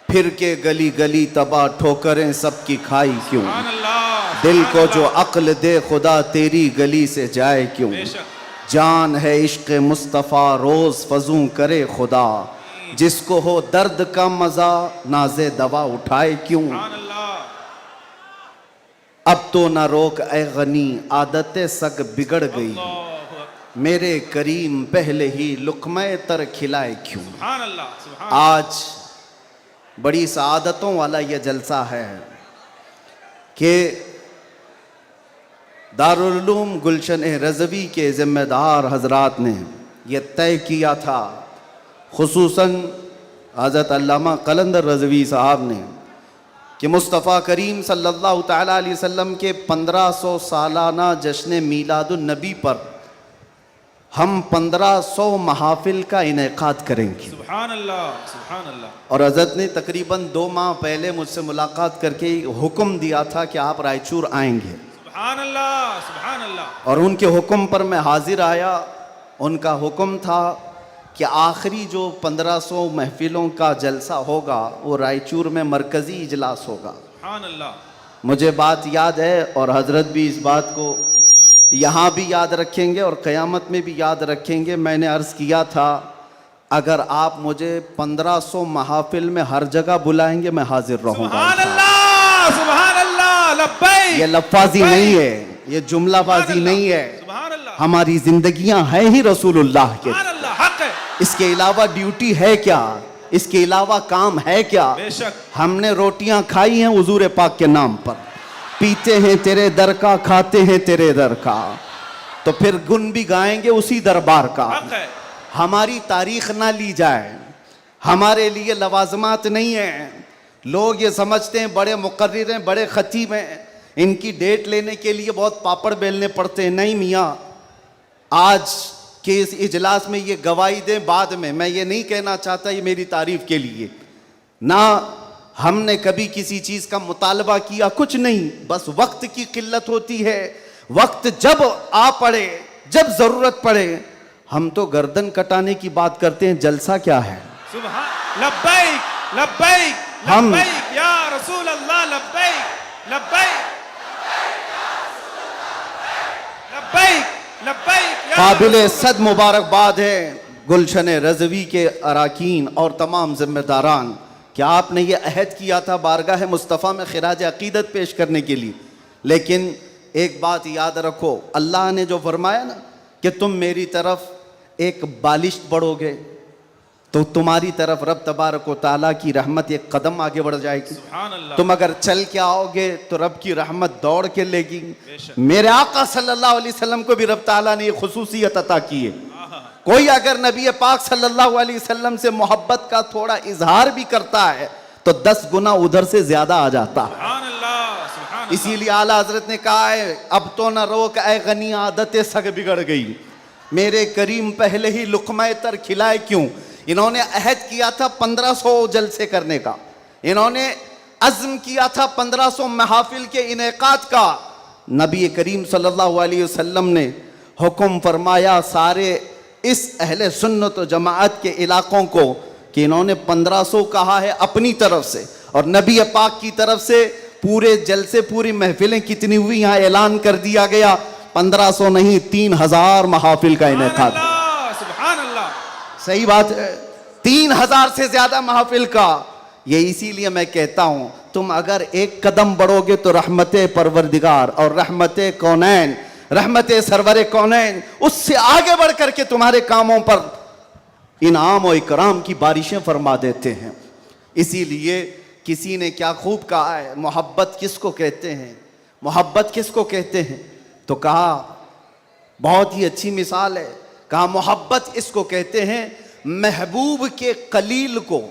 پھر کے گلی گلی تباہ ٹھوکریں سب کی کھائی کیوں؟ سبحان اللہ، دل سبحان کو جو اللہ، عقل دے خدا تیری گلی سے جائے کیوں؟ بے شک، جان ہے عشق مصطفیٰ روز فزوں کرے خدا، جس کو ہو درد کا مزہ ناز دوا اٹھائے کیوں؟ سبحان اللہ، اب تو نہ روک اے غنی عادت سگ بگڑ گئی، اللہ، میرے کریم پہلے ہی لقمہ تر کھلائے کیوں؟ سبحان اللہ، سبحان اللہ، آج بڑی سعادتوں والا یہ جلسہ ہے کہ دارالعلوم گلشن رضوی کے ذمہ دار حضرات نے یہ طے کیا تھا، خصوصاً حضرت علامہ قلندر رضوی صاحب نے، کہ مصطفیٰ کریم صلی اللہ تعالیٰ علیہ وسلم کے 1500 سالانہ جشن میلاد النبی پر ہم 1500 محافل کا انعقاد کریں گے۔ سبحان اللہ، سبحان اللہ، اور حضرت نے تقریباً 2 ماہ پہلے مجھ سے ملاقات کر کے حکم دیا تھا کہ آپ رائچور آئیں گے، سبحان اللہ، سبحان اللہ، اور ان کے حکم پر میں حاضر آیا۔ ان کا حکم تھا کہ آخری جو 1500 محفلوں کا جلسہ ہوگا وہ رائچور میں مرکزی اجلاس ہوگا۔ سبحان اللہ، مجھے بات یاد ہے اور حضرت بھی اس بات کو یہاں بھی یاد رکھیں گے اور قیامت میں بھی یاد رکھیں گے۔ میں نے عرض کیا تھا اگر آپ مجھے 1500 محافل میں ہر جگہ بلائیں گے میں حاضر رہوں گا۔ سبحان اللہ، سبحان اللہ، لبیک، یہ لفاظی نہیں ہے، یہ جملہ بازی نہیں ہے، سبحان اللہ، ہماری زندگیاں ہیں ہی رسول اللہ کے۔ سبحان اللہ، حق ہے، اس کے علاوہ ڈیوٹی ہے کیا؟ اس کے علاوہ کام ہے کیا؟ بے شک، ہم نے روٹیاں کھائی ہیں حضور پاک کے نام پر، پیتے ہیں تیرے در کا، کھاتے ہیں تیرے در کا، تو پھر گن بھی گائیں گے اسی دربار کا۔ حق ہے، ہماری تاریخ نہ لی جائے، ہمارے لیے لوازمات نہیں ہیں۔ لوگ یہ سمجھتے ہیں بڑے مقرر ہیں، بڑے خطیب ہیں، ان کی ڈیٹ لینے کے لیے بہت پاپڑ بیلنے پڑتے ہیں۔ نہیں میاں، آج کے اس اجلاس میں یہ گواہی دیں بعد میں یہ نہیں کہنا چاہتا یہ میری تعریف کے لیے، نہ ہم نے کبھی کسی چیز کا مطالبہ کیا، کچھ نہیں، بس وقت کی قلت ہوتی ہے۔ وقت جب آ پڑے، جب ضرورت پڑے، ہم تو گردن کٹانے کی بات کرتے ہیں، جلسہ کیا ہے؟ سبحان، لبیک، لبیک، ہم لبیک یا رسول اللہ، لبیک، لبیک، لبیک، لبیک یا قابل رسول صد مبارکباد ہے گلشن رضوی کے اراکین اور تمام ذمہ داران کہ آپ نے یہ عہد کیا تھا بارگاہ مصطفیٰ میں خراج عقیدت پیش کرنے کے لیے، لیکن ایک بات یاد رکھو، اللہ نے جو فرمایا نا کہ تم میری طرف ایک بالشت بڑھو گے تو تمہاری طرف رب تبارک و تعالیٰ کی رحمت ایک قدم آگے بڑھ جائے گی۔ سبحان اللہ، تم اگر چل کے آؤ گے تو رب کی رحمت دوڑ کے لے گی۔ بے شک، میرے آقا صلی اللہ علیہ وسلم کو بھی رب تعالیٰ نے یہ خصوصیت عطا کی ہے۔ آہا، کوئی اگر نبی پاک صلی اللہ علیہ وسلم سے محبت کا تھوڑا اظہار بھی کرتا ہے تو 10 گنا ادھر سے زیادہ آ جاتا ہے۔ سبحان اللہ، سبحان اللہ، اسی لیے اعلیٰ حضرت نے کہا ہے اب تو نہ روک اے غنی عادت سگ بگڑ گئی، میرے کریم پہلے ہی لقمہ تر کھلائے کیوں۔ انہوں نے عہد کیا تھا 1500 جلسے کرنے کا، انہوں نے عزم کیا تھا 1500 محافل کے انعقاد کا۔ نبی کریم صلی اللہ علیہ وسلم نے حکم فرمایا سارے اس اہل سنت و جماعت کے علاقوں کو کہ انہوں نے 1500 کہا ہے اپنی طرف سے، اور نبی پاک کی طرف سے پورے جلسے پوری محفلیں کتنی ہوئی یہاں اعلان کر دیا گیا، 1500 نہیں 3000 محافل کا انعقاد۔ سبحان اللہ، سبحان اللہ، صحیح بات ہے، 3000 سے زیادہ محافل کا۔ یہ اسی لیے میں کہتا ہوں تم اگر ایک قدم بڑھو گے تو رحمت پروردگار اور رحمت کونین، رحمت سرور کونین اس سے آگے بڑھ کر کے تمہارے کاموں پر انعام و اکرام کی بارشیں فرما دیتے ہیں۔ اسی لیے کسی نے کیا خوب کہا ہے، محبت کس کو کہتے ہیں، محبت کس کو کہتے ہیں، تو کہا بہت ہی اچھی مثال ہے، کہا محبت اس کو کہتے ہیں محبوب کے قلیل کو،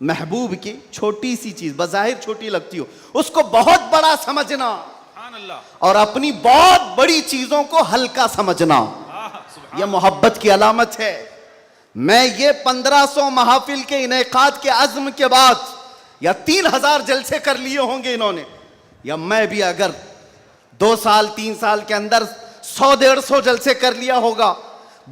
محبوب کی چھوٹی سی چیز بظاہر چھوٹی لگتی ہو اس کو بہت بڑا سمجھنا، سبحان اللہ، اور اپنی بہت بڑی چیزوں کو ہلکا سمجھنا، آہا، سبحان یہ محبت کی علامت ہے۔ میں یہ 1500 محافل کے انعقاد کے عزم کے بعد یا 3000 جلسے کر لیے ہوں گے انہوں نے، یا میں بھی اگر 2 سال 3 سال کے اندر 100-150 جلسے کر لیا ہوگا،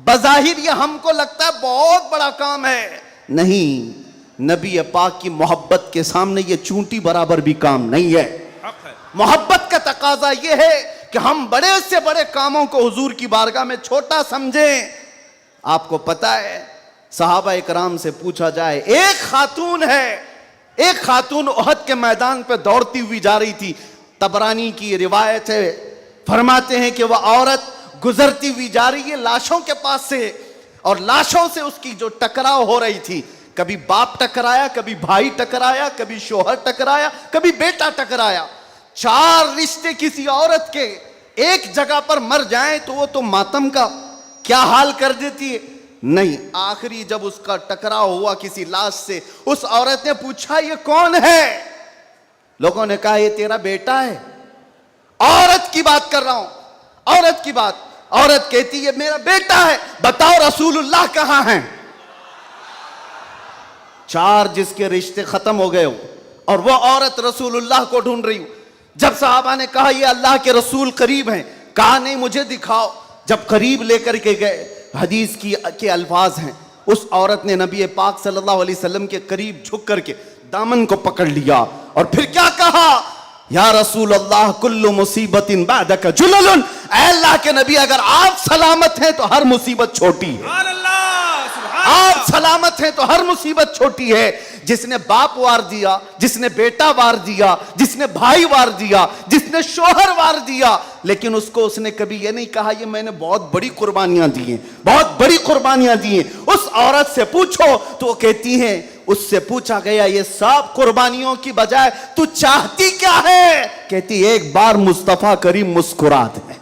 بظاہر یہ ہم کو لگتا ہے بہت بڑا کام ہے، نہیں، نبی پاک کی محبت کے سامنے یہ چونٹی برابر بھی کام نہیں ہے. حق ہے. محبت کا تقاضا یہ ہے کہ ہم بڑے سے بڑے کاموں کو حضور کی بارگاہ میں چھوٹا سمجھیں. آپ کو پتا ہے صحابہ اکرام سے پوچھا جائے, ایک خاتون احد کے میدان پہ دوڑتی ہوئی جا رہی تھی. طبرانی کی روایت ہے, فرماتے ہیں کہ وہ عورت گزرتی ہوئی جا رہی ہے لاشوں کے پاس سے, اور لاشوں سے اس کی جو ٹکراؤ ہو رہی تھی, کبھی باپ ٹکرایا, کبھی بھائی ٹکرایا, کبھی شوہر ٹکرایا, کبھی بیٹا ٹکرایا. 4 رشتے کسی عورت کے ایک جگہ پر مر جائیں تو وہ تو ماتم کا کیا حال کر دیتی ہے. نہیں, آخری جب اس کا ٹکراؤ ہوا کسی لاش سے, اس عورت نے پوچھا یہ کون ہے؟ لوگوں نے کہا یہ تیرا بیٹا ہے. عورت کی بات کر رہا ہوں, عورت کی بات. عورت کہتی ہے میرا بیٹا ہے, بتاؤ رسول اللہ کہاں ہیں؟ 4 جس کے رشتے ختم ہو گئے ہو, اور وہ عورت رسول اللہ کو ڈھونڈ رہی ہو. جب صحابہ نے کہا یہ اللہ کے رسول قریب ہیں, کہا نہیں مجھے دکھاؤ. جب قریب لے کر کے گئے, حدیث کے الفاظ ہیں, اس عورت نے نبی پاک صلی اللہ علیہ وسلم کے قریب جھک کر کے دامن کو پکڑ لیا, اور پھر کیا کہا, یا رسول اللہ کل مصیبت بعدک جلل. اے اللہ کے نبی, اگر آپ سلامت ہیں تو ہر مصیبت چھوٹی ہے. سبحان اللہ, سبحان آپ اللہ. سلامت ہیں تو ہر مصیبت چھوٹی ہے. جس نے باپ وار دیا, جس نے بیٹا وار دیا, جس نے بھائی وار دیا, جس نے شوہر وار دیا, لیکن اس نے کبھی یہ نہیں کہا یہ میں نے بہت بڑی قربانیاں دی ہیں, بہت بڑی قربانیاں دی ہیں. اس عورت سے پوچھو تو وہ کہتی ہیں, اس سے پوچھا گیا یہ سب قربانیوں کی بجائے تو چاہتی کیا ہے؟ کہتی ایک بار مصطفیٰ کریم مسکرا دے.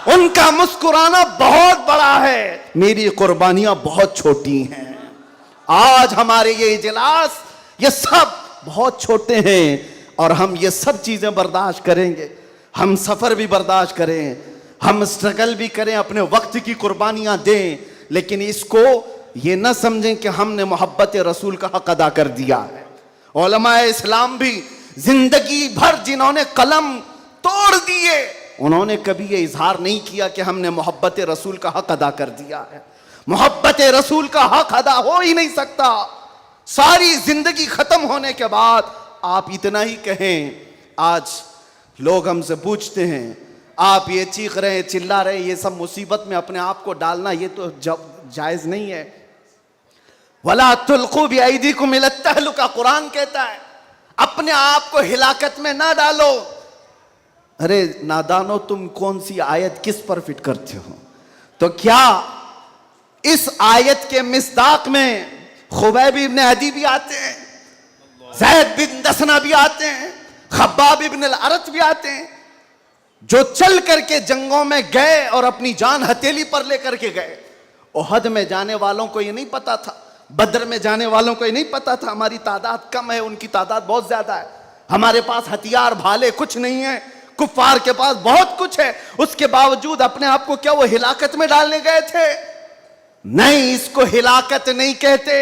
ان کا مسکرانا بہت بڑا ہے, میری قربانیاں بہت چھوٹی ہیں. آج ہمارے یہ اجلاس یہ سب بہت چھوٹے ہیں, اور ہم یہ سب چیزیں برداشت کریں گے. ہم سفر بھی برداشت کریں, ہم اسٹرگل بھی کریں, اپنے وقت کی قربانیاں دیں, لیکن اس کو یہ نہ سمجھیں کہ ہم نے محبت رسول کا حق ادا کر دیا ہے. علماء اسلام بھی زندگی بھر جنہوں نے قلم توڑ دیے, انہوں نے کبھی یہ اظہار نہیں کیا کہ ہم نے محبت رسول کا حق ادا کر دیا ہے. محبت رسول کا حق ادا ہو ہی نہیں سکتا. ساری زندگی ختم ہونے کے بعد آپ اتنا ہی کہیں. آج لوگ ہم سے پوچھتے ہیں آپ یہ چیخ رہے ہیں, چلا رہے ہیں, یہ سب مصیبت میں اپنے آپ کو ڈالنا یہ تو جائز نہیں ہے. وَلَا تُلْقُوا بِأَيْدِيكُمْ إِلَى التَّهْلُكَةِ, قرآن کہتا ہے اپنے آپ کو ہلاکت میں نہ ڈالو. ارے نادانو, تم کون سی آیت کس پر فٹ کرتے ہو؟ تو کیا اس آیت کے مصداق میں خبیب ابن عدی بھی آتے ہیں, زید بن دسنہ بھی آتے ہیں, خباب ابن الارت بھی آتے ہیں, جو چل کر کے جنگوں میں گئے اور اپنی جان ہتھیلی پر لے کر کے گئے. احد میں جانے والوں کو یہ نہیں پتا تھا, بدر میں جانے والوں کو یہ نہیں پتا تھا ہماری تعداد کم ہے, ان کی تعداد بہت زیادہ ہے, ہمارے پاس ہتھیار بھالے کچھ نہیں ہے, کفار کے پاس بہت کچھ ہے. اس کے باوجود اپنے آپ کو کیا وہ ہلاکت میں ڈالنے گئے تھے؟ نہیں, اس کو ہلاکت نہیں کہتے.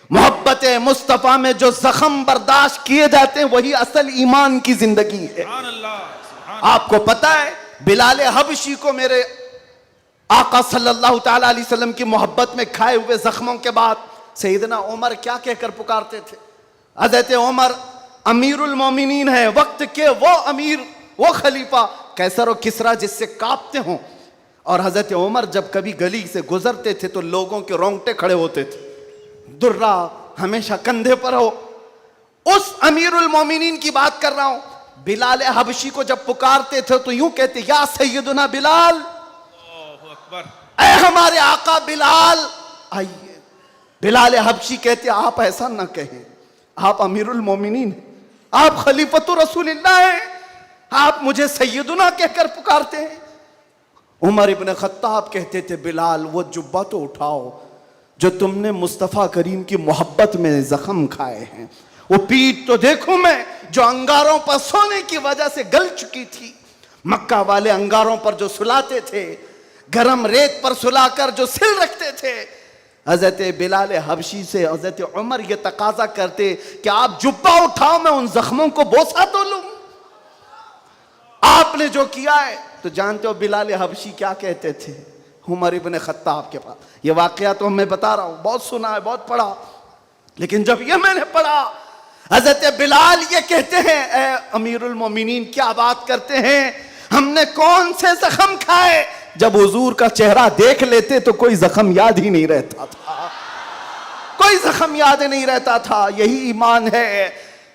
محبت مصطفیٰ میں جو زخم برداشت کیے جاتے ہیں وہی اصل ایمان کی زندگی ہے. سبحان اللہ, سبحان آپ کو پتا ہے بلال حبشی کو میرے آقا صلی اللہ تعالی علیہ وسلم کی محبت میں کھائے ہوئے زخموں کے بعد سیدنا عمر کیا کہہ کر پکارتے تھے؟ حضرت عمر امیر المومنین ہے, وقت کے وہ امیر, وہ خلیفہ کیسر و کسرا جس سے کانپتے ہوں. اور حضرت عمر جب کبھی گلی سے گزرتے تھے تو لوگوں کے رونگٹے کھڑے ہوتے تھے, درہ ہمیشہ کندھے پر ہو. اس امیر المومنین کی بات کر رہا ہوں. بلال حبشی کو جب پکارتے تھے تو یوں کہتے, یا سیدنا بلال, اللہ اکبر. اے ہمارے آقا بلال آئیے. بلال حبشی کہتے آپ ایسا نہ کہیں, آپ امیر المومنین ہیں, آپ خلیفۃ رسول اللہ ہیں, آپ مجھے سیدنا کہہ کر پکارتے ہیں. عمر ابن خطاب کہتے تھے بلال وہ جبہ تو اٹھاؤ جو تم نے مصطفیٰ کریم کی محبت میں زخم کھائے ہیں, وہ پیٹ تو دیکھوں میں جو انگاروں پر سونے کی وجہ سے گل چکی تھی. مکہ والے انگاروں پر جو سلاتے تھے, گرم ریت پر سلا کر جو سل رکھتے تھے. حضرت بلال حبشی سے حضرت عمر یہ تقاضا کرتے کہ آپ جبہ اٹھاؤ, میں ان زخموں کو بوسہ تو لوں. آپ نے جو کیا ہے تو جانتے ہو بلال حبشی کیا کہتے تھے عمر ابن خطاب کے پاس؟ یہ واقعہ تو میں بتا رہا ہوں, بہت سنا ہے, بہت پڑھا. لیکن جب یہ میں نے پڑھا, حضرت بلال یہ کہتے ہیں, اے امیر المومنین کیا بات کرتے ہیں, ہم نے کون سے زخم کھائے. جب حضور کا چہرہ دیکھ لیتے تو کوئی زخم یاد ہی نہیں رہتا تھا, کوئی زخم یاد نہیں رہتا تھا. یہی ایمان ہے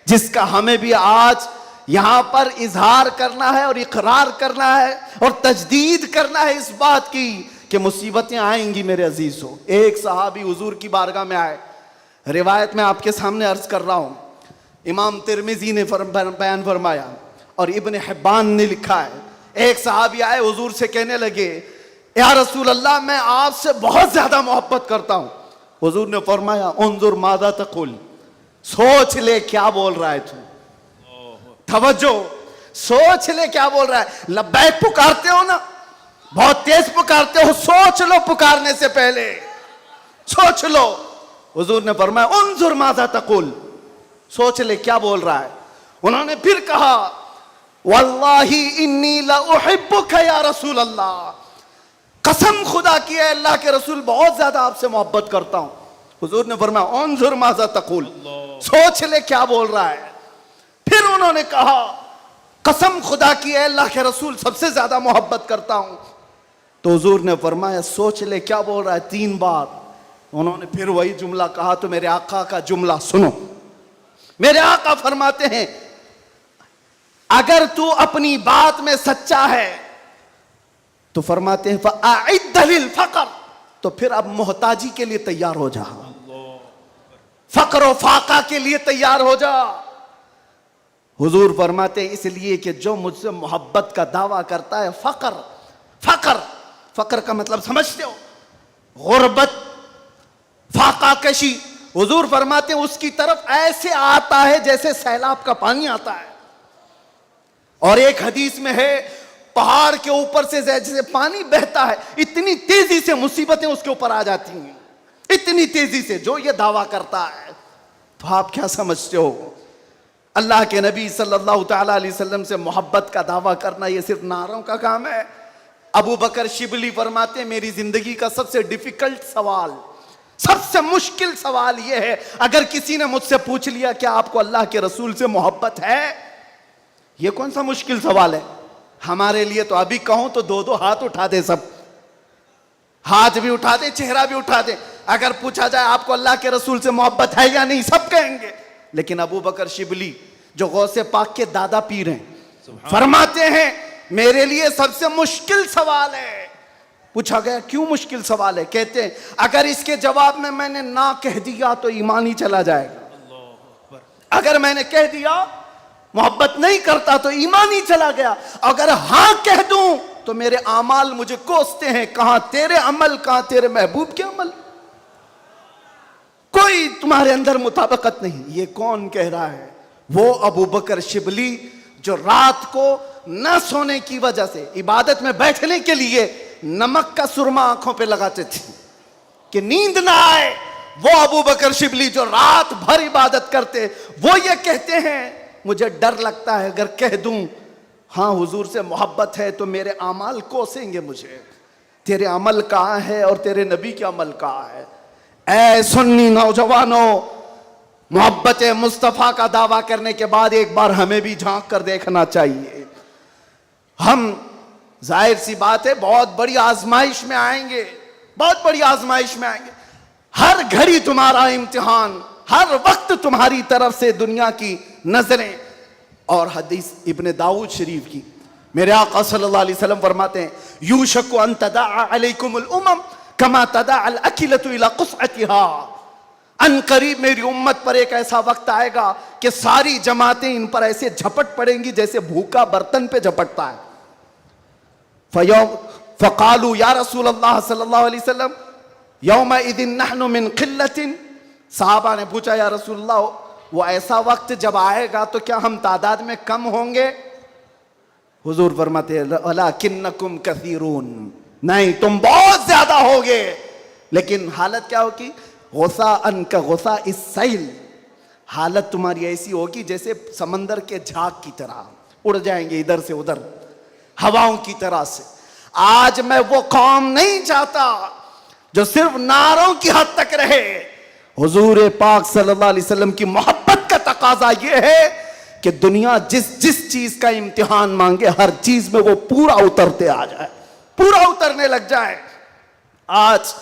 جس کا ہمیں بھی آج یہاں پر اظہار کرنا ہے اور اقرار کرنا ہے اور تجدید کرنا ہے اس بات کی کہ مصیبتیں آئیں گی میرے عزیزو. ایک صحابی حضور کی بارگاہ میں آئے, روایت میں آپ کے سامنے عرض کر رہا ہوں, امام ترمذی نے بیان فرمایا اور ابن حبان نے لکھا ہے. ایک صحابی آئے, حضور سے کہنے لگے یا رسول اللہ میں آپ سے بہت زیادہ محبت کرتا ہوں. حضور نے فرمایا انظر ماذا تقول, سوچ لے کیا بول رہا ہے تو, توجہ, سوچ لے کیا بول رہا ہے. لبیک پکارتے ہو نا, بہت تیز پکارتے ہو, سوچ لو پکارنے سے پہلے, سوچ لو. حضور نے فرمایا انظر ماذا تقول, سوچ لے کیا بول رہا ہے. انہوں نے پھر کہا واللہ انی لاحبک یا رسول اللہ, قسم خدا کی ہے اللہ کے رسول بہت زیادہ آپ سے محبت کرتا ہوں. حضور نے فرمایا انظر ماذا تقول, سوچ لے کیا بول رہا ہے. پھر انہوں نے کہا قسم خدا کی ہے اللہ کے رسول سب سے زیادہ محبت کرتا ہوں. تو حضور نے فرمایا سوچ لے کیا بول رہا ہے 3 بار. انہوں نے پھر وہی جملہ کہا تو میرے آقا کا جملہ سنو. میرے آقا فرماتے ہیں اگر تو اپنی بات میں سچا ہے تو فرماتے ہیں فَأَعِدَّ لِلْفَقْرِ, تو پھر اب محتاجی کے لیے تیار ہو جا, فقر و فاقہ کے لیے تیار ہو جا. حضور فرماتے ہیں اس لیے کہ جو مجھ سے محبت کا دعویٰ کرتا ہے فقر کا مطلب سمجھتے ہو, غربت, فاقہ کشی. حضور فرماتے ہیں اس کی طرف ایسے آتا ہے جیسے سیلاب کا پانی آتا ہے. اور ایک حدیث میں ہے پہاڑ کے اوپر سے جیسے پانی بہتا ہے اتنی تیزی سے مصیبتیں اس کے اوپر آ جاتی ہیں, اتنی تیزی سے جو یہ دعویٰ کرتا ہے. تو آپ کیا سمجھتے ہو اللہ کے نبی صلی اللہ تعالی علیہ وسلم سے محبت کا دعویٰ کرنا یہ صرف نعروں کا کام ہے؟ ابو بکر شبلی فرماتے ہیں میری زندگی کا سب سے ڈیفیکلٹ سوال, سب سے مشکل سوال یہ ہے, اگر کسی نے مجھ سے پوچھ لیا کہ آپ کو اللہ کے رسول سے محبت ہے, یہ کون سا مشکل سوال ہے ہمارے لیے. تو ابھی کہوں تو 2 ہاتھ اٹھا دے, سب ہاتھ بھی اٹھا دے, چہرہ بھی اٹھا دے. اگر پوچھا جائے آپ کو اللہ کے رسول سے محبت ہے یا نہیں, سب کہیں گے. لیکن ابو بکر شبلی جو غوث پاک کے دادا پیر ہیں فرماتے ہیں میرے لیے سب سے مشکل سوال ہے. پوچھا گیا کیوں مشکل سوال ہے؟ کہتے ہیں اگر اس کے جواب میں نے نہ کہہ دیا تو ایمان ہی چلا جائے گا, اگر میں نے کہہ دیا محبت نہیں کرتا تو ایمان ہی چلا گیا, اگر ہاں کہہ دوں تو میرے اعمال مجھے کوستے ہیں, کہاں تیرے عمل کہاں تیرے محبوب کے عمل, کوئی تمہارے اندر مطابقت نہیں. یہ کون کہہ رہا ہے؟ وہ ابو بکر شبلی جو رات کو نہ سونے کی وجہ سے عبادت میں بیٹھنے کے لیے نمک کا سرما آنکھوں پہ لگاتے تھے کہ نیند نہ آئے. وہ ابو بکر شبلی جو رات بھر عبادت کرتے, وہ یہ کہتے ہیں مجھے ڈر لگتا ہے اگر کہہ دوں ہاں حضور سے محبت ہے تو میرے اعمال کوسیں گے مجھے, تیرے عمل کہاں ہے اور تیرے نبی کے عمل کہاں ہے. اے سنی نوجوانوں, محبت مصطفیٰ کا دعویٰ کرنے کے بعد ایک بار ہمیں بھی جھانک کر دیکھنا چاہیے. ہم ظاہر سی بات ہے بہت بڑی آزمائش میں آئیں گے, بہت بڑی آزمائش میں آئیں گے. ہر گھڑی تمہارا امتحان, ہر وقت تمہاری طرف سے دنیا کی نظریں. اور حدیث ابن داؤد شریف کی میرے آقا صلی اللہ علیہ وسلم فرماتے ہیں یوشک ان تداعى علیکم الامم کما تداعى الاکلۃ الی قصعتها, ان قریب میری امت پر ایک ایسا وقت آئے گا کہ ساری جماعتیں ان پر ایسے جھپٹ پڑیں گی جیسے بھوکا برتن پہ جھپٹتا ہے. فقالوا یا رسول اللہ صلی اللہ علیہ وسلم یومئذ نحن من قلۃ, صحابہ نے پوچھا یا رسول اللہ وہ ایسا وقت جب آئے گا تو کیا ہم تعداد میں کم ہوں گے؟ حضور فرماتے ہیں ولکنکم کثیرون, نہیں تم بہت زیادہ ہوگے. لیکن حالت کیا ہوگی؟ غثاء کغثاء السیل, حالت تمہاری ایسی ہوگی جیسے سمندر کے جھاگ کی طرح اڑ جائیں گے ادھر سے ادھر ہواؤں کی طرح سے. آج میں وہ قوم نہیں چاہتا جو صرف نعروں کی حد تک رہے. حضور پاک صلی اللہ علیہ وسلم کی محبت کا تقاضا یہ ہے کہ دنیا جس چیز کا امتحان مانگے ہر چیز میں وہ پورا اترتے آ جائے, پورا اترنے لگ جائے. آج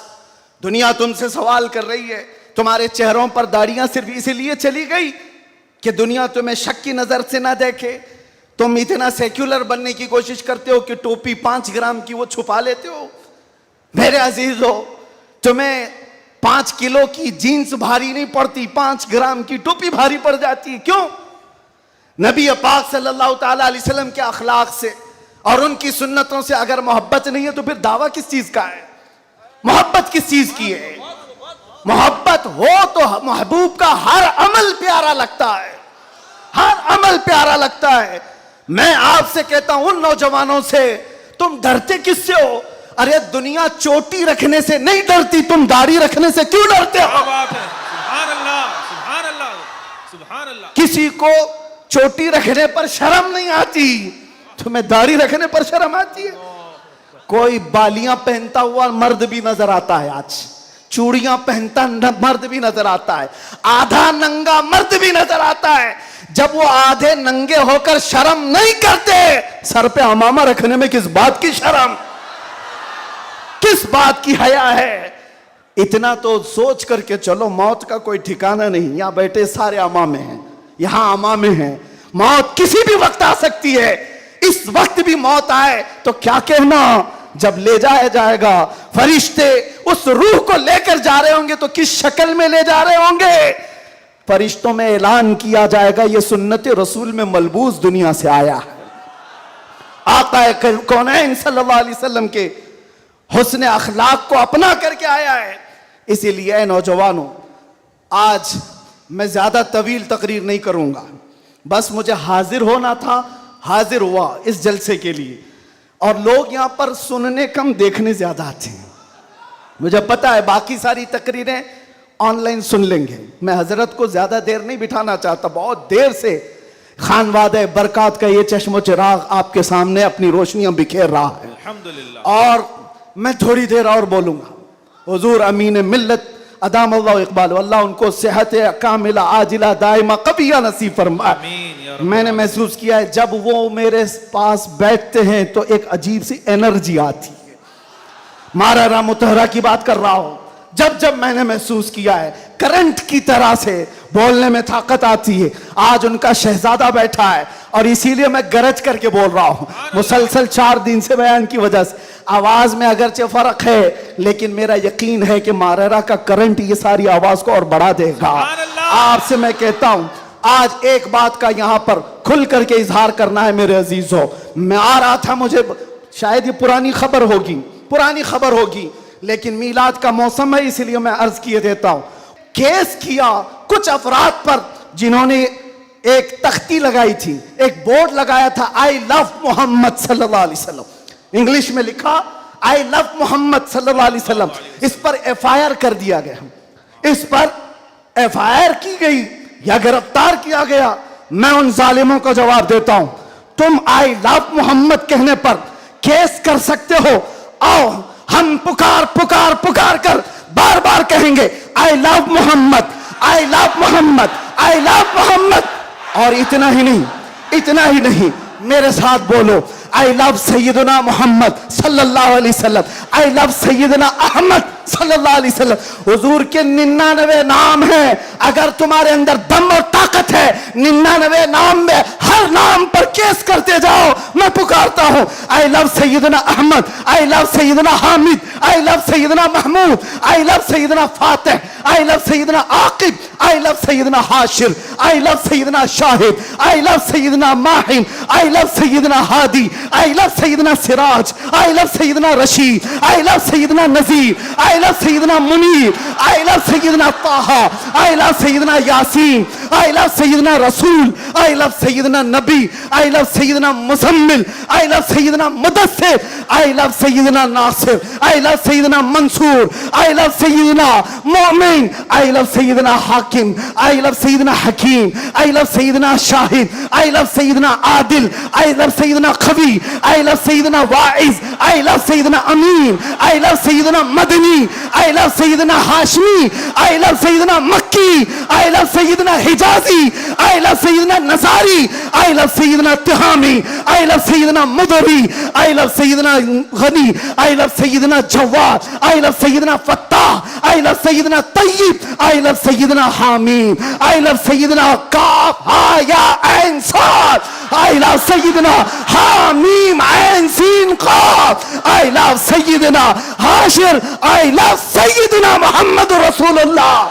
دنیا تم سے سوال کر رہی ہے, تمہارے چہروں پر داڑیاں صرف اسی لیے چلی گئی کہ دنیا تمہیں شک کی نظر سے نہ دیکھے. تم اتنا سیکولر بننے کی کوشش کرتے ہو کہ ٹوپی 5 گرام کی وہ چھپا لیتے ہو. میرے عزیزو, تمہیں 5 کلو کی جینس بھاری نہیں پڑتی, 5 گرام کی ٹوپی بھاری پڑ جاتی ہے. کیوں؟ نبی پاک صلی اللہ تعالی علیہ وسلم کے اخلاق سے اور ان کی سنتوں سے اگر محبت نہیں ہے تو پھر دعویٰ کس چیز کا ہے؟ محبت کس چیز کی ہے؟ محبت ہو تو محبوب کا ہر عمل پیارا لگتا ہے, ہر عمل پیارا لگتا ہے. میں آپ سے کہتا ہوں ان نوجوانوں سے, تم ڈرتے کس سے ہو؟ ارے دنیا چوٹی رکھنے سے نہیں ڈرتی, تم داڑھی رکھنے سے کیوں ڈرتے ہو؟ سبحان اللہ, سبحان اللہ, سبحان اللہ. کسی کو چوٹی رکھنے پر شرم نہیں آتی, تمہیں داڑھی رکھنے پر شرم آتی ہے. کوئی بالیاں پہنتا ہوا مرد بھی نظر آتا ہے, آج چوڑیاں پہنتا مرد بھی نظر آتا ہے, آدھا ننگا مرد بھی نظر آتا ہے. جب وہ آدھے ننگے ہو کر شرم نہیں کرتے, سر پہ عمامہ رکھنے میں کس بات کی شرم, کس بات کی حیا ہے؟ اتنا تو سوچ کر کے چلو, موت کا کوئی ٹھکانہ نہیں. یہاں بیٹھے سارے عمامے ہیں, یہاں عمامے ہیں, موت کسی بھی وقت آ سکتی ہے. اس وقت بھی موت آئے تو کیا کہنا, جب لے جایا جائے گا فرشتے اس روح کو لے کر جا رہے ہوں گے تو کس شکل میں لے جا رہے ہوں گے؟ فرشتوں میں اعلان کیا جائے گا یہ سنت رسول میں ملبوس دنیا سے آیا ہے. آقا کونین صلی اللہ علیہ وسلم کے حسن اخلاق کو اپنا کر کے آیا ہے. اسی لیے اے نوجوانوں, آج میں زیادہ طویل تقریر نہیں کروں گا, بس مجھے حاضر ہونا تھا, حاضر ہوا اس جلسے کے لیے. اور لوگ یہاں پر سننے کم دیکھنے زیادہ آتے ہیں, مجھے پتا ہے باقی ساری تقریریں آن لائن سن لیں گے. میں حضرت کو زیادہ دیر نہیں بٹھانا چاہتا, بہت دیر سے خانوادہ برکات کا یہ چشم و چراغ آپ کے سامنے اپنی روشنیاں بکھیر رہا ہے. الحمدللہ. اور میں تھوڑی دیر اور بولوں گا. حضور امین ملت ادام اللہ اقبال, اللہ ان کو صحت کاملہ عاجلہ دائمہ قبیہ نصیب فرمائے. آمین یا رب. میں نے محسوس کیا ہے جب وہ میرے پاس بیٹھتے ہیں تو ایک عجیب سی انرجی آتی ہے. مارا متحرہ کی بات کر رہا ہوں, جب میں نے محسوس کیا ہے کرنٹ کی طرح سے بولنے میں طاقت آتی ہے. آج ان کا شہزادہ بیٹھا ہے اور اسی لیے میں گرج کر کے بول رہا ہوں. مسلسل 4 دن سے بیان کی وجہ سے آواز میں اگرچہ فرق ہے, لیکن میرا یقین ہے کہ ماررہ کا کرنٹ یہ ساری آواز کو اور بڑھا دے گا. آپ سے میں کہتا ہوں آج ایک بات کا یہاں پر کھل کر کے اظہار کرنا ہے میرے عزیزوں. میں آ رہا تھا, مجھے شاید یہ پرانی خبر ہوگی لیکن میلاد کا موسم ہے اس لیے میں عرض کیے دیتا ہوں. کیس کیا کچھ افراد پر جنہوں نے ایک تختی لگائی تھی, ایک بورڈ لگایا تھا آئی لو محمد صلی اللہ علیہ وسلم, انگلش میں لکھا آئی لو محمد صلی اللہ علیہ وسلم. اس پر ایف آئی آر کر دیا گیا, اس پر ایف آئی آر کی گئی یا گرفتار کیا گیا. میں ان ظالموں کو جواب دیتا ہوں, تم آئی لو محمد کہنے پر کیس کر سکتے ہو, آؤ ہم پکار کر بار بار کہیں گے آئی لو محمد, آئی لو محمد, آئی لو محمد. اور اتنا ہی نہیں, میرے ساتھ بولو آئی لو سیدنا محمد صلی اللہ علیہ وسلم, آئی لو سیدنا احمد صلی اللہ علیہ وسلم. حضور کے 99 نام ہیں, اگر تمہارے اندر دم اور طاقت ہے 99 نام میں ہر نام پر کیس کرتے جاؤ. میں پکارتا ہوں آئی لو سیدنا احمد, آئی لو سیدنا حامد, آئی لو سیدنا محمود, آئی لو سیدنا فاتح, آئی لو سیدنا عاقب, آئی لو سیدنا حاشر, آئی لو سیدنا شاہد, آئی لو سیدنا ماہن, آئی لو سیدنا ہادی, آئی لو سیدنا سراج, آئی لو سیدنا رشید, آئی لو سیدنا نذیر, آئی لو سیدنا منیر, آئی لو سیدنا طه, آئی لو سیدنا یاسین, آئی لو سیدنا رسول, I love Sayyidina Nabi, I love Sayyidina Muzammil, I love Sayyidina Mudassir, I love Sayyidina Nasir, I love Sayyidina Mansoor, I love Sayyidina Mu'min, I love Sayyidina Hakim, I love Sayyidina Hakim, I love Sayyidina Shahid, I love Sayyidina Adil, I love Sayyidina Qawi, I love Sayyidina Wa'iz, I love Sayyidina Amin, I love Sayyidina Madani, I love Sayyidina Hashmi, I love Sayyidina Makki, I love Sayyidina Hijazi, I love Sayyidina Nasari, I love Sayyidina Tihami, I love Sayyidina Mudari, I love Sayyidina Ghani, I love Sayyidina Jawad, I love Sayyidina Fattah, I love Sayyidina Tayyib, I love Sayyidina Hamim, I love Sayyidina Kaf, Ha, Ya, Ain, Sad, I love Sayyidina Hamim, Ain, Sin, Qaf, I love Sayyidina Hashir, I love Sayyidina Muhammad Rasulullah.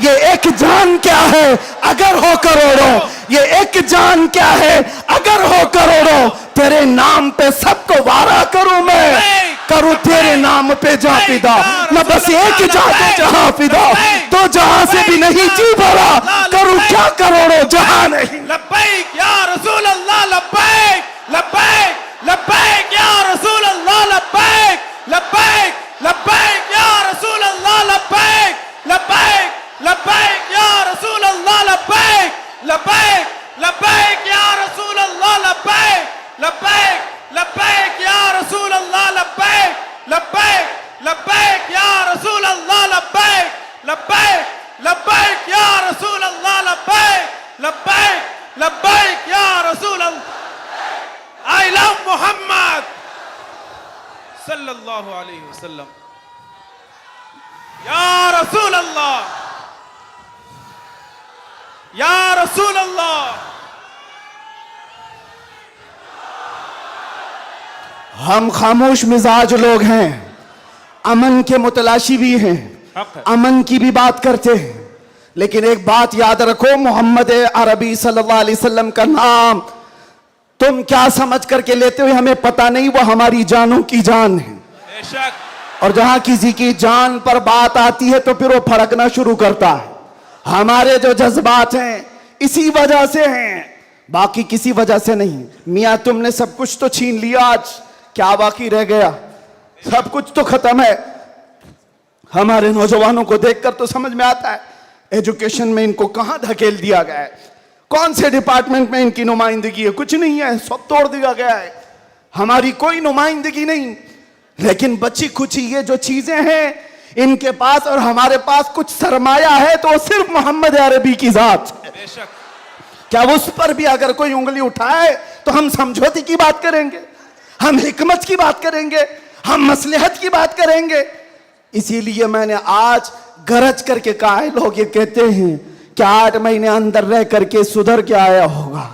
یہ ایک جان کیا ہے اگر ہو کروڑوں, یہ ایک جان کیا ہے اگر ہو کروڑوں, تیرے نام پہ سب کو وارا کروں میں, کروں تیرے نام پہ جا فدا, نہ بس ایک جا دے جہاں فدا, تو جہاں سے بھی نہیں جی بھرا, کروں کیا کروڑوں جہاں نہیں. لبیک یا رسول اللہ لبیک لبیک لبیک یا رسول اللہ لبیک لبیک لبیک یا رسول اللہ لبیک لبیک لبیک یا رسول اللہ لبیک لبیک لبیک یا رسول اللہ لبیک لبیک لبیک یا رسول اللہ لبیک لبیک لبیک یا رسول اللہ لبیک لبیک لبیک یا رسول اللہ لبیک لبیک لبیک یا رسول اللہ. I love Muhammad sallallahu alayhi wa sallam. Ya Rasul Allah, Ya Rasul Allah. ہم خاموش مزاج لوگ ہیں, امن کے متلاشی بھی ہیں, امن کی بھی بات کرتے ہیں, لیکن ایک بات یاد رکھو, محمد عربی صلی اللہ علیہ وسلم کا نام تم کیا سمجھ کر کے لیتے ہوئے ہمیں پتہ نہیں, وہ ہماری جانوں کی جان ہے. بے شک اور جہاں کسی کی جان پر بات آتی ہے تو پھر وہ پھڑکنا شروع کرتا ہے. ہمارے جو جذبات ہیں اسی وجہ سے ہیں, باقی کسی وجہ سے نہیں. میاں تم نے سب کچھ تو چھین لیا, آج کیا باقی رہ گیا؟ سب کچھ تو ختم ہے. ہمارے نوجوانوں کو دیکھ کر تو سمجھ میں آتا ہے ایجوکیشن میں ان کو کہاں دھکیل دیا گیا ہے, کون سے ڈپارٹمنٹ میں ان کی نمائندگی ہے, کچھ نہیں ہے, سب توڑ دیا گیا ہے, ہماری کوئی نمائندگی نہیں. لیکن بچی کچھ یہ جو چیزیں ہیں ان کے پاس اور ہمارے پاس کچھ سرمایہ ہے تو صرف محمد عربی کی ذات ہے. بے شک کیا اس پر بھی اگر کوئی انگلی اٹھائے تو ہم سمجھوتے کی بات کریں گے, ہم حکمت کی بات کریں گے, ہم مصلحت کی بات کریں گے. اسی لیے میں نے آج گرج کر کے کہا ہے, لوگ یہ کہتے ہیں کہ 8 مہینے اندر رہ کر کے سدھر کے آیا ہوگا,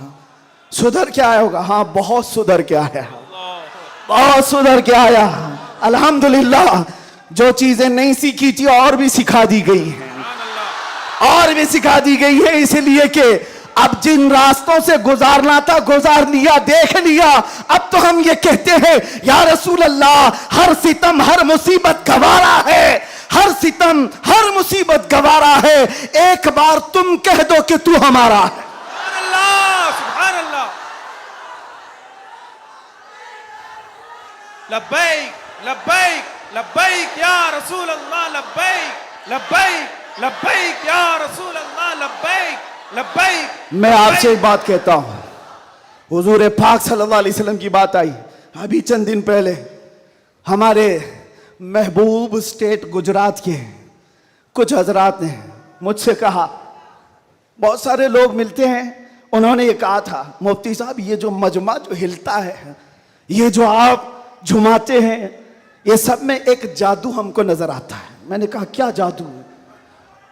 سدھر کے آیا ہوگا. ہاں بہت سدھر کے آیا, بہت سدھر کے آیا. الحمدللہ جو چیزیں نہیں سیکھی تھی اور بھی سکھا دی گئی ہیں, اور بھی سکھا دی گئی ہے. اس لیے کہ اب جن راستوں سے گزارنا تھا گزار لیا, دیکھ لیا. اب تو ہم یہ کہتے ہیں یا رسول اللہ ہر ستم ہر مصیبت گوارا ہے, ہر ستم ہر مصیبت گوارا ہے, ایک بار تم کہہ دو کہ تو ہمارا ہے. سبحان اللہ سبحان اللہ. لبیک لبیک لبیک یا رسول اللہ لبیک لبیک لبیک یا رسول اللہ لبیک لبیک. میں آپ سے ایک بات کہتا ہوں, حضور پاک صلی اللہ علیہ وسلم کی بات آئی ابھی چند دن پہلے. ہمارے محبوب اسٹیٹ گجرات کے کچھ حضرات نے مجھ سے کہا, بہت سارے لوگ ملتے ہیں, انہوں نے یہ کہا تھا مفتی صاحب یہ جو مجمع جو ہلتا ہے, یہ جو آپ جھماتے ہیں, یہ سب میں ایک جادو ہم کو نظر آتا ہے. میں نے کہا کیا جادو؟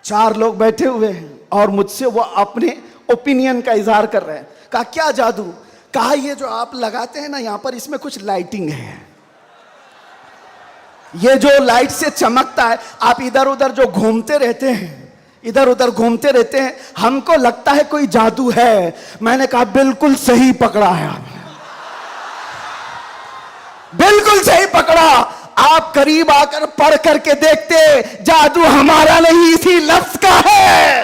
4 لوگ بیٹھے ہوئے ہیں اور مجھ سے وہ اپنے اوپینین کا اظہار کر رہے ہیں. کہا کیا جادو؟ کہا یہ جو آپ لگاتے ہیں نا یہاں پر, اس میں کچھ لائٹنگ ہے, یہ جو لائٹ سے چمکتا ہے, آپ ادھر ادھر جو گھومتے رہتے ہیں, ادھر ادھر گھومتے رہتے ہیں, ہم کو لگتا ہے کوئی جادو ہے. میں نے کہا بالکل صحیح پکڑا ہے آپ نے, بالکل صحیح پکڑا. آپ قریب آ کر پڑھ کر کے دیکھتے, جادو ہمارا نہیں اسی لفظ کا ہے.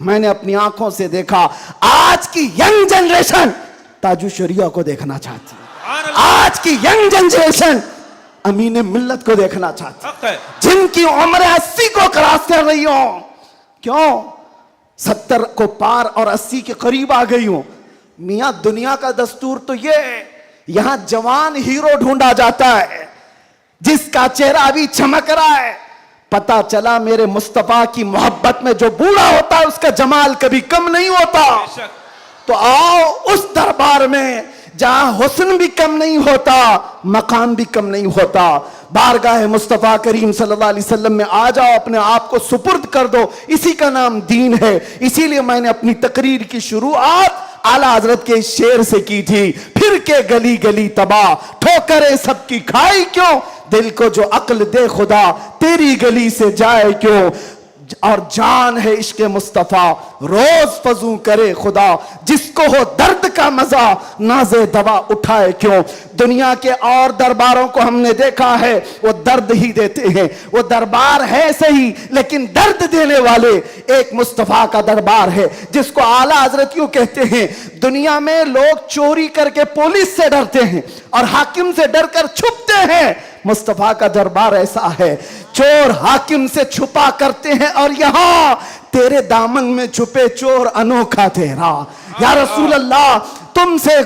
میں نے اپنی آنکھوں سے دیکھا آج کی ینگ جنریشن تاج الشریعہ کو دیکھنا چاہتی ہے، آج کی ینگ جنریشن امین ملت کو دیکھنا چاہتی حق ہے، جن کی عمر 80 کو کراس کر رہی ہوں، کیوں 70 کو پار اور 80 کے قریب آ گئی ہوں۔ میاں دنیا کا دستور تو یہ ہے، یہاں جوان ہیرو ڈھونڈا جاتا ہے جس کا چہرہ ابھی چمک رہا ہے۔ پتا چلا میرے مصطفیٰ کی محبت میں جو بوڑھا ہوتا ہے اس کا جمال کبھی کم نہیں ہوتا۔ تو آؤ اس دربار میں جہاں حسن بھی کم نہیں ہوتا، مقام بھی کم نہیں ہوتا، بارگاہ مصطفیٰ کریم صلی اللہ علیہ وسلم میں آ جاؤ، اپنے آپ کو سپرد کر دو، اسی کا نام دین ہے۔ اسی لیے میں نے اپنی تقریر کی شروعات اعلیٰ حضرت کے اس شعر سے کی تھی، پھر کے گلی گلی تباہ ٹھوکریں سب کی کھائی کیوں، دل کو جو عقل دے خدا تیری گلی سے جائے کیوں، اور جان ہے عشق مصطفیٰ روز فضوں کرے خدا، جس کو ہو درد کا مزہ ناز دوا اٹھائے کیوں۔ دنیا کے اور درباروں کو ہم نے دیکھا ہے وہ درد ہی دیتے ہیں، وہ دربار ہے صحیح لیکن درد دینے والے ایک مصطفیٰ کا دربار ہے جس کو اعلیٰ حضرت یوں کہتے ہیں، دنیا میں لوگ چوری کر کے پولیس سے ڈرتے ہیں اور حاکم سے ڈر کر چھپتے ہیں، مصطفیٰ کا دربار ایسا ہے، چور حاکم سے چھپا کرتے ہیں اور یہاں تیرے دامن میں چھپے چور انوکھا تیرا۔ یا رسول اللہ تم سے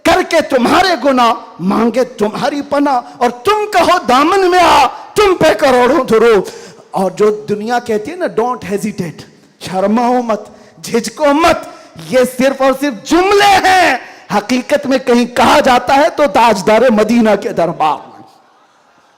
کر کے تمہارے گناہ مانگے تمہاری پناہ، اور تم کہو دامن میں آ تم پہ کروڑوں درود۔ اور جو دنیا کہتی ہے نا ڈونٹ ہیزیٹیٹ، شرماؤ مت، جھجکو مت، یہ صرف اور صرف جملے ہیں، حقیقت میں کہیں کہا جاتا ہے تو تاجدار مدینہ کے دربار میں،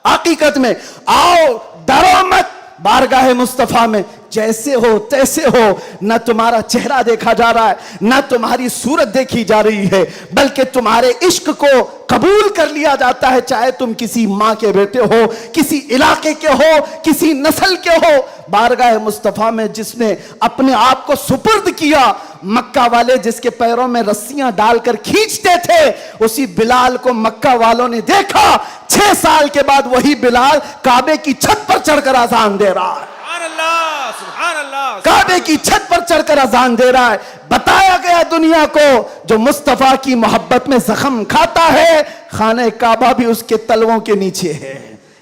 حقیقت میں آؤ ڈرو مت بارگاہ مصطفیٰ میں، جیسے ہو تیسے ہو، نہ تمہارا چہرہ دیکھا جا رہا ہے نہ تمہاری صورت دیکھی جا رہی ہے، بلکہ تمہارے عشق کو قبول کر لیا جاتا ہے، چاہے تم کسی ماں کے بیٹے ہو، کسی علاقے کے ہو، کسی نسل کے ہو۔ بارگاہ مصطفیٰ میں جس نے اپنے آپ کو سپرد کیا، مکہ والے جس کے پیروں میں رسیاں ڈال کر کھینچتے تھے، اسی بلال کو مکہ والوں نے دیکھا، 6 سال کے بعد وہی بلال کعبے کی چھت پر چڑھ کر اذان دے رہا ہے، سبحان اللہ، سبحان اللہ، کعبے کی چھت پر چڑھ کر اذان دے رہا ہے۔ بتایا گیا دنیا کو جو مصطفیٰ کی محبت میں زخم کھاتا ہے، خانہ کعبہ بھی اس کے تلووں کے نیچے ہے،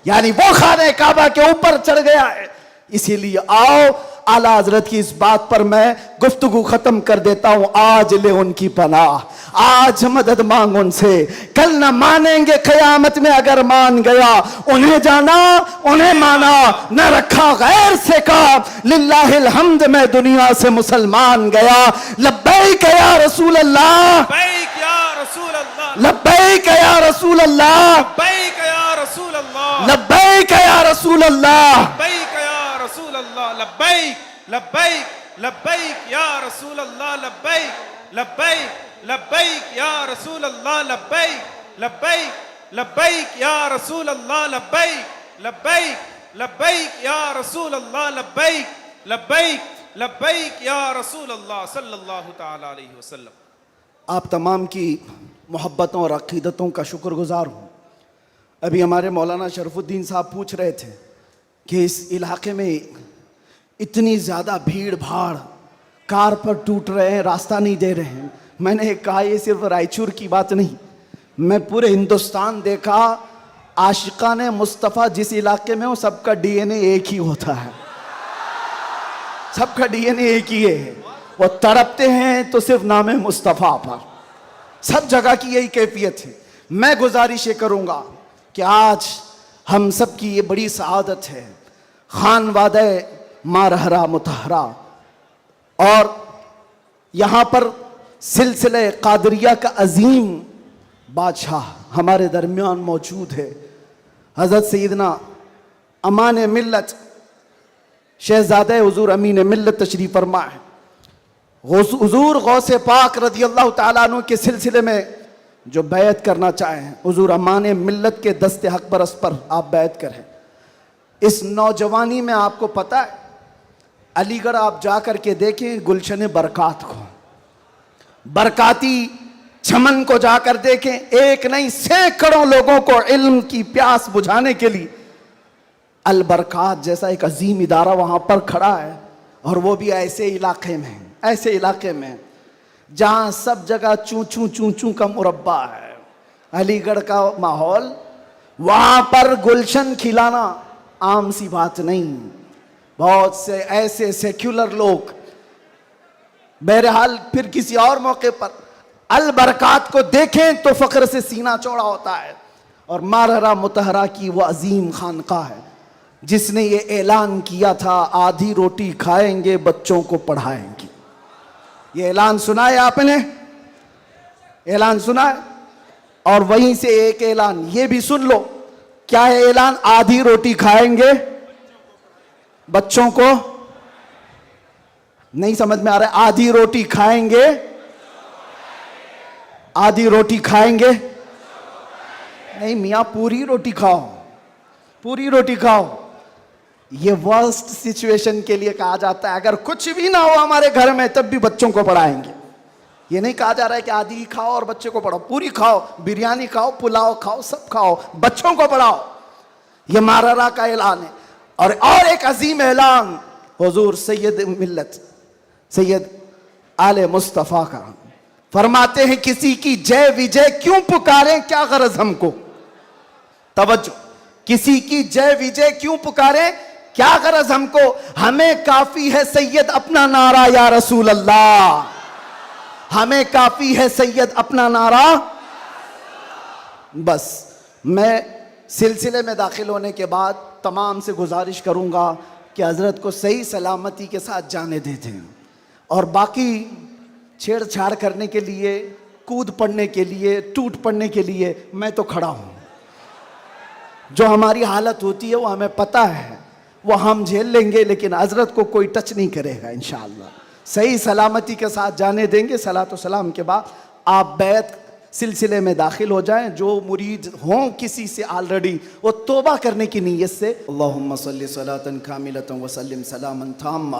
یعنی وہ خانہ کعبہ کے اوپر چڑھ گیا ہے۔ اسی لیے آؤ اعلیٰ حضرت کی اس بات پر میں گفتگو ختم کر دیتا ہوں، آج لے ان کی پناہ، آج مدد مانگ ان سے، کل نہ مانیں گے قیامت میں اگر مان گیا، انہیں جانا انہیں مانا نہ رکھا غیر سے کام، للہ الحمد میں دنیا سے مسلمان گیا، لبیک یا رسول اللہ، لبیک یا رسول اللہ، لبیک یا رسول اللہ، لبیک یا رسول اللہ، لبیک یا رسول اللہ، لبیک یا رسول اللہ، لبیک لبیک لبیک یا رسول اللہ، لبیک لبیک لبیک یا رسول اللہ، لبیک لبیک لبیک یا رسول اللہ، لبیک لبیک لبیک یا رسول اللہ، لبیک لبیک لبیک یا رسول اللہ صلی اللہ تعالی علیہ وسلم۔ آپ تمام کی محبتوں اور عقیدتوں کا شکر گزار ہوں۔ ابھی ہمارے مولانا شرف الدین صاحب پوچھ رہے تھے کہ اس علاقے میں اتنی زیادہ بھیڑ بھاڑ، کار پر ٹوٹ رہے ہیں، راستہ نہیں دے رہے ہیں۔ میں نے کہا یہ صرف رائچور کی بات نہیں، میں پورے ہندوستان دیکھا، عاشقان مصطفیٰ جس علاقے میں ہو سب کا ڈی این اے ایک ہی ہوتا ہے، سب کا ڈی این اے ایک ہی ہے، وہ تڑپتے ہیں تو صرف نام مصطفیٰ پر، سب جگہ کی یہی کیفیت ہے۔ میں گزارش یہ کروں گا کہ آج ہم سب کی یہ بڑی سعادت ہے، خان وادہ مارہرا متحرہ، اور یہاں پر سلسلہ قادریہ کا عظیم بادشاہ ہمارے درمیان موجود ہے، حضرت سیدنا امان ملت شہزادہ حضور امین ملت تشریف فرما ہے۔ حضور غوث پاک رضی اللہ تعالیٰ عنہ کے سلسلے میں جو بیعت کرنا چاہیں، حضور امان ملت کے دست حق پرست پر آپ بیعت کریں۔ اس نوجوانی میں آپ کو پتہ ہے، علی گڑھ آپ جا کر کے دیکھیں گلشن برکات کو، برکاتی چمن کو جا کر دیکھیں، ایک نہیں سینکڑوں لوگوں کو علم کی پیاس بجھانے کے لیے البرکات جیسا ایک عظیم ادارہ وہاں پر کھڑا ہے، اور وہ بھی ایسے علاقے میں جہاں سب جگہ چوں چوں چوں چوں کا مربع ہے. علی گڑھ کا ماحول، وہاں پر گلشن کھلانا عام سی بات نہیں. بہت سے ایسے سیکولر لوگ، بہرحال پھر کسی اور موقع پر البرکات کو دیکھیں تو فخر سے سینہ چوڑا ہوتا ہے. اور مارہرہ مطہرہ کی وہ عظیم خانقاہ ہے جس نے یہ اعلان کیا تھا آدھی روٹی کھائیں گے بچوں کو پڑھائیں گے. یہ اعلان سنا ہے آپ نے؟ اعلان سنا ہے؟ اور وہیں سے ایک اعلان یہ بھی سن لو. کیا ہے اعلان؟ آدھی روٹی کھائیں گے بچوں کو، نہیں سمجھ میں آ رہا ہے؟ آدھی روٹی کھائیں گے، آدھی روٹی کھائیں گے، نہیں میاں پوری روٹی کھاؤ، پوری روٹی کھاؤ. یہ ورسٹ سچویشن کے لیے کہا جاتا ہے اگر کچھ بھی نہ ہو ہمارے گھر میں تب بھی بچوں کو پڑھائیں گے. یہ نہیں کہا جا رہا ہے کہ آدھی کھاؤ اور بچے کو پڑھاؤ، پوری کھاؤ، بریانی کھاؤ، پلاؤ کھاؤ، سب کھاؤ، بچوں کو پڑھاؤ. یہ مارہرہ کا اعلان ہے. اور ایک عظیم اعلان حضور سید ملت سید آل مصطفیٰ کا. فرماتے ہیں کسی کی جے وجے کیوں پکاریں، کیا غرض ہم کو. توجہ، کسی کی جے وجے کیوں پکاریں، کیا غرض ہم کو، ہمیں کافی ہے سید اپنا نعرہ یا رسول اللہ، ہمیں کافی ہے سید اپنا نعرہ. بس میں سلسلے میں داخل ہونے کے بعد تمام سے گزارش کروں گا کہ حضرت کو صحیح سلامتی کے ساتھ جانے دیتے ہیں، اور باقی چھیڑ چھاڑ کرنے کے لیے، کود پڑنے کے لیے، ٹوٹ پڑنے کے لیے میں تو کھڑا ہوں. جو ہماری حالت ہوتی ہے وہ ہمیں پتہ ہے، وہ ہم جھیل لیں گے، لیکن حضرت کو کوئی ٹچ نہیں کرے گا انشاءاللہ. صحیح سلامتی کے ساتھ جانے دیں گے. صلاۃ و سلام کے بعد آپ بیعت سلسلے میں داخل ہو جائیں. جو مرید ہوں کسی سے آلریڈی، وہ توبہ کرنے کی نیت سے اللہم صلی صلاۃ کاملۃ وسلم سلاما تاما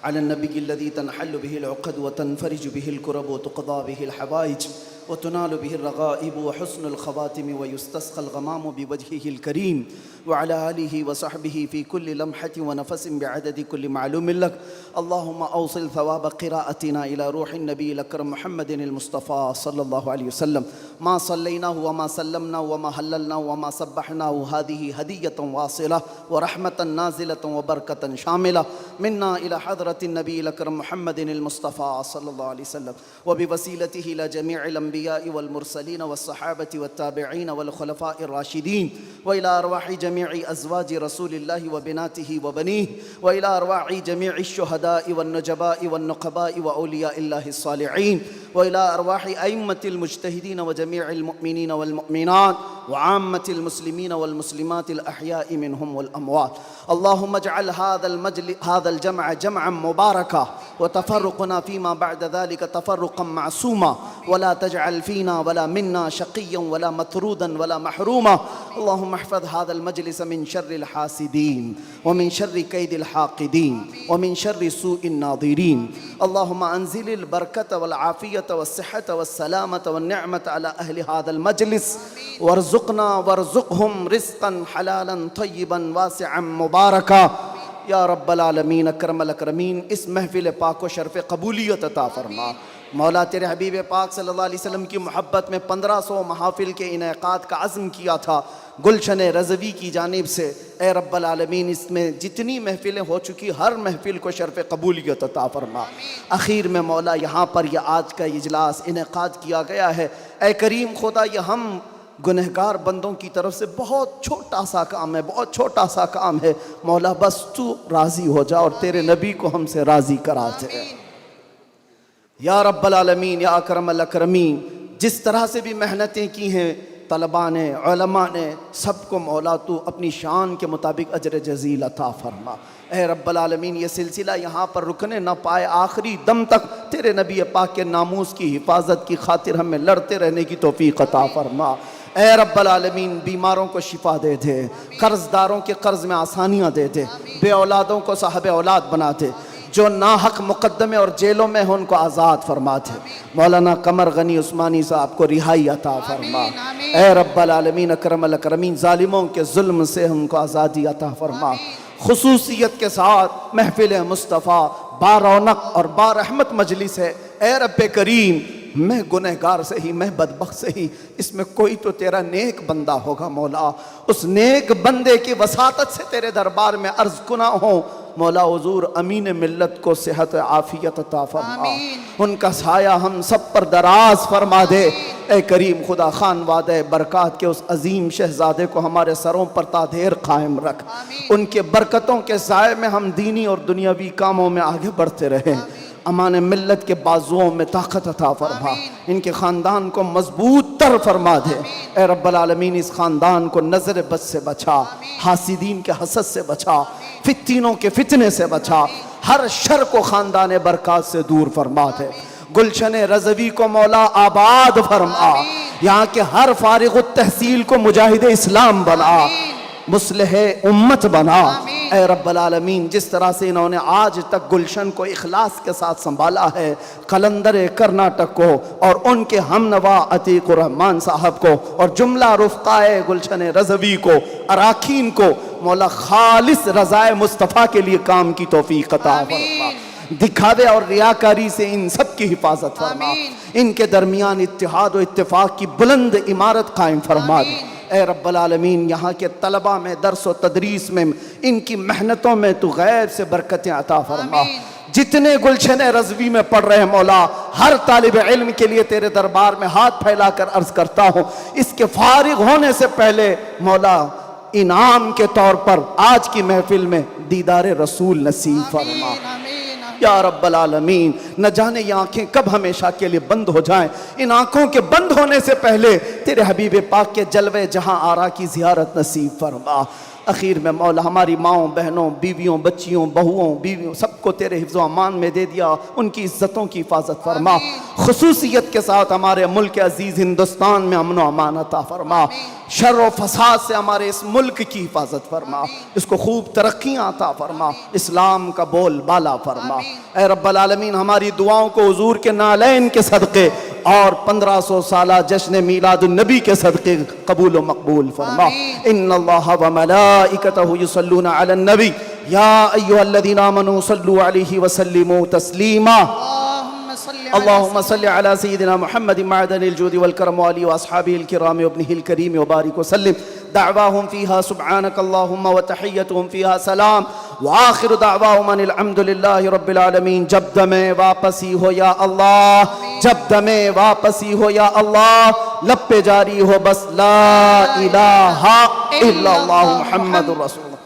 علی النبی الذی تنحل به العقد وتنفرج به الكرب وتقضى به الحوائج وتنال به الرغائب وحسن الخواتم ويستسقى الغمام بوجهه الكريم وعلى آله وصحبه في كل لمحة ونفس بعدد كل معلوم لك. اللهم أوصل ثواب قراءتنا إلى روح النبي الأكرم محمد المصطفى صلى الله عليه وسلم. ما صليناه وما سلمنا وما هللنا وما سبحناه هذه هدية واصلة ورحمة نازلة وبركة شاملة منا إلى حضرة النبي الأكرم محمد المصطفى صلى الله عليه وسلم وبوسيلته إلى جميع الأنبياء والمرسلين والصحابة والتابعين والخلفاء الراشدين وإلى أرواح جميع أزواج رسول الله وبناته وبنيه وإلى أرواح جميع الشهداء والنجباء والنقباء وأولياء الله الصالحين وإلى أرواح أئمة المجتهدين وجميع المؤمنين والمؤمنات وعامة المسلمين والمسلمات الأحياء منهم والأموات. اللهم اجعل هذا الجمع جمعا مباركا وتفرقنا فيما بعد ذلك تفرقا معصوما ولا تجعل فينا ولا منا شقيا ولا مطرودا ولا محروما. اللهم احفظ هذا المجلس من شر الحاسدين ومن شر كيد الحاقدين ومن شر سوء الناظرين. اللهم أنزل البركة والعافية والصحة والسلامة والنعمة على أهل هذا المجلس وارزقنا وارزقهم رزقا حلالا طيبا واسعا مباركا یا رب العالمین اکرم الاکرمین. اس محفل پاک کو شرف قبولیت عطا فرما. مولا تیرے حبیب پاک صلی اللہ علیہ وسلم کی محبت میں 1500 محافل کے انعقاد کا عزم کیا تھا گلشن رضوی کی جانب سے. اے رب العالمین اس میں جتنی محفلیں ہو چکی ہر محفل کو شرف قبولیت عطا فرما. اخیر میں مولا یہاں پر یہ آج کا اجلاس انعقاد کیا گیا ہے. اے کریم خدا یہ ہم گنہگار بندوں کی طرف سے بہت چھوٹا سا کام ہے، بہت چھوٹا سا کام ہے. مولا بس تو راضی ہو جا اور تیرے نبی کو ہم سے راضی کرا دے یا رب العالمین یا اکرم الاکرمین. جس طرح سے بھی محنتیں کی ہیں طلباء نے، علماء نے، سب کو مولا تو اپنی شان کے مطابق اجر جزیل عطا فرما. اے رب العالمین یہ سلسلہ یہاں پر رکنے نہ پائے، آخری دم تک تیرے نبی پاک کے ناموس کی حفاظت کی خاطر ہمیں لڑتے رہنے کی توفیق عطا فرما. اے رب العالمین بیماروں کو شفا دے دے، قرض داروں کے قرض میں آسانیاں دے دے، بے اولادوں کو صاحب اولاد بنا دے. جو ناحق مقدمے اور جیلوں میں ہیں ان کو آزاد فرما دے. مولانا قمر غنی عثمانی صاحب کو رہائی عطا فرما. اے رب العالمین اکرم الاکرمین ظالموں کے ظلم سے ان کو آزادی عطا فرما. خصوصیت کے ساتھ محفل مصطفیٰ با رونق اور با رحمت مجلس ہے. اے رب کریم میں گنہگار سے ہی، میں بدبخت سے ہی، اس میں کوئی تو تیرا نیک بندہ ہوگا مولا. اس نیک بندے کی وساطت سے تیرے دربار میں عرض کنا ہوں مولا حضور امین ملت کو صحت عافیت عطا فرما. ان کا سایہ ہم سب پر دراز فرما دے. اے کریم خدا خان وعدہ برکات کے اس عظیم شہزادے کو ہمارے سروں پر تادیر قائم رکھ. ان کے برکتوں کے سائے میں ہم دینی اور دنیاوی کاموں میں آگے بڑھتے رہیں. امان ملت کے بازوؤں میں طاقت عطا فرما. ان کے خاندان کو مضبوط تر فرما دے. اے رب العالمین اس خاندان کو نظر بد سے بچا، حاسدین کے حسد سے بچا، فتنوں کے فتنے سے بچا، ہر شر کو خاندان برکات سے دور فرما دے. گلشن رضوی کو مولا آباد فرما. یہاں کے ہر فارغ التحصیل کو مجاہد اسلام بنا، مصلح امت بنا. اے رب العالمین جس طرح سے انہوں نے آج تک گلشن کو اخلاص کے ساتھ سنبھالا ہے، قلندر کرناٹک کو اور ان کے ہمنوا عتیق الرحمان صاحب کو اور جملہ رفقائے گلشن رضوی کو، اراکین کو مولا خالص رضائے مصطفیٰ کے لیے کام کی توفیق عطا فرما. دکھاوے اور ریاکاری سے ان سب کی حفاظت فرما. ان کے درمیان اتحاد و اتفاق کی بلند عمارت قائم فرما دے. اے رب العالمین یہاں کے طلبہ میں، درس و تدریس میں، ان کی محنتوں میں تو غیب سے برکتیں عطا فرما. جتنے گلشن رضوی میں پڑھ رہے ہیں مولا، ہر طالب علم کے لیے تیرے دربار میں ہاتھ پھیلا کر عرض کرتا ہوں اس کے فارغ ہونے سے پہلے مولا انعام کے طور پر آج کی محفل میں دیدار رسول نصیب فرما. یا رب العالمین نہ جانے یہ آنکھیں کب ہمیشہ کے لیے بند ہو جائیں. ان آنکھوں کے بند ہونے سے پہلے تیرے حبیب پاک کے جلوے جہاں آرا کی زیارت نصیب فرما. اخیر میں مولا ہماری ماؤں، بہنوں، بیویوں، بچیوں، بہوؤں، بیویوں سب کو تیرے حفظ و امان میں دے دیا. ان کی عزتوں کی حفاظت فرما. خصوصیت کے ساتھ ہمارے ملک عزیز ہندوستان میں امن و امان عطا فرما. شر و فساد سے ہمارے اس ملک کی حفاظت فرما. اس کو خوب ترقیاں عطا فرما. اسلام کا بول بالا فرما. اے رب العالمین ہماری دعاؤں کو حضور کے نالین کے صدقے اور 1500 سالہ جشن میلاد النبی کے صدقے قبول و مقبول فرما. ان اللہ و ملائکتہ یصلون علی النبی یا ایھا الذین آمنوا صلوا علیہ وسلموا تسلیما. اللهم صل على سيدنا محمد معدن الجود والكرم وآله وأصحابه الكرام وابنه الكريم وبارك وسلم. دعواهم فيها سبحانك اللهم وتحيتهم فيها سلام وآخر دعواهم أن الحمد لله رب العالمين. جب دمیں واپسی ہو یا اللہ، جب دمیں واپسی ہو یا اللہ، لب پہ جاری ہو بس لا الہ الا اللہ محمد رسول اللہ.